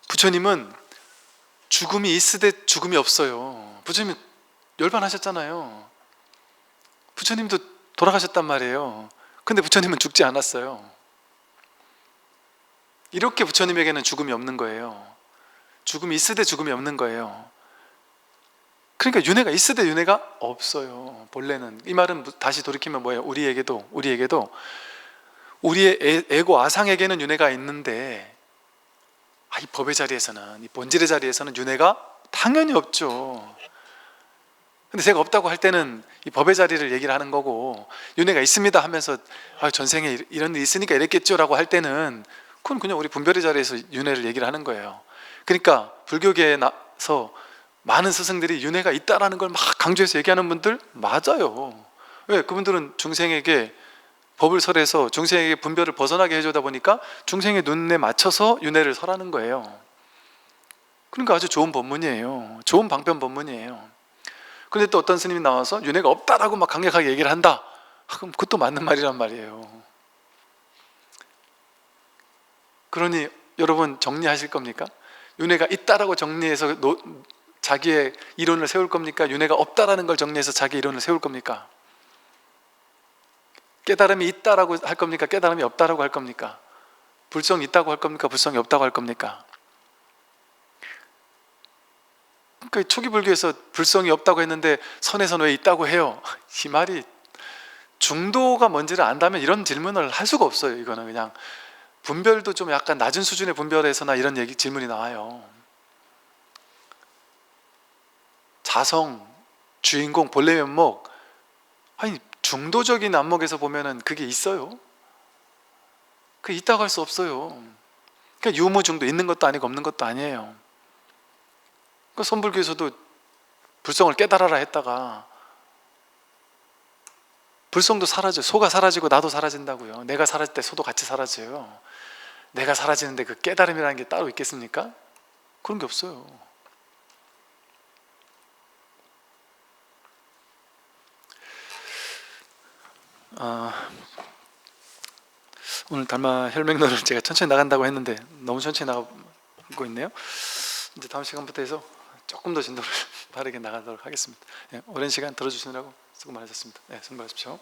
부처님은 죽음이 있으되 죽음이 없어요. 부처님 열반하셨잖아요. 부처님도 돌아가셨단 말이에요. 근데 부처님은 죽지 않았어요. 이렇게 부처님에게는 죽음이 없는 거예요. 죽음이 있으되 죽음이 없는 거예요. 그러니까 윤회가 있으되 윤회가 없어요. 본래는. 이 말은 다시 돌이키면 뭐예요? 우리에게도 우리의 에고 아상에게는 윤회가 있는데 이 법의 자리에서는, 이 본질의 자리에서는 윤회가 당연히 없죠. 근데 제가 없다고 할 때는 이 법의 자리를 얘기를 하는 거고, 윤회가 있습니다 하면서 전생에 이런 일이 있으니까 이랬겠죠 라고 할 때는 그건 그냥 우리 분별의 자리에서 윤회를 얘기를 하는 거예요. 그러니까 불교계에 나서 많은 스승들이 윤회가 있다라는 걸 막 강조해서 얘기하는 분들 맞아요. 왜? 그분들은 중생에게 법을 설해서 중생에게 분별을 벗어나게 해주다 보니까 중생의 눈에 맞춰서 윤회를 설하는 거예요. 그러니까 아주 좋은 법문이에요. 좋은 방편 법문이에요. 그런데 또 어떤 스님이 나와서 윤회가 없다라고 막 강력하게 얘기를 한다, 그럼 그것도 맞는 말이란 말이에요. 그러니 여러분 정리하실 겁니까? 윤회가 있다라고 정리해서 자기의 이론을 세울 겁니까? 윤회가 없다라는 걸 정리해서 자기 이론을 세울 겁니까? 깨달음이 있다라고 할 겁니까? 깨달음이 없다라고 할 겁니까? 불성이 있다고 할 겁니까? 불성이 없다고 할 겁니까? 그러니까 초기 불교에서 불성이 없다고 했는데 선에서는 왜 있다고 해요? 이 말이 중도가 뭔지를 안다면 이런 질문을 할 수가 없어요. 이거는 그냥 분별도 좀 약간 낮은 수준의 분별에서나 이런 질문이 나와요. 자성, 주인공, 본래 면목, 아니 중도적인 안목에서 보면은 그게 있어요? 그게 있다고 할 수 없어요. 그러니까 유무중도 있는 것도 아니고 없는 것도 아니에요. 그 선불교에서도 불성을 깨달아라 했다가 불성도 사라져요. 소가 사라지고 나도 사라진다고요. 내가 사라질 때 소도 같이 사라져요. 내가 사라지는데 그 깨달음이라는 게 따로 있겠습니까? 그런 게 없어요. 오늘 달마 혈맹론을 제가 천천히 나간다고 했는데 너무 천천히 나가고 있네요. 이제 다음 시간부터 해서 조금 더 진도를 바르게 나가도록 하겠습니다. 오랜 시간 들어주시느라고 수고 많으셨습니다. 수고 많으십시오.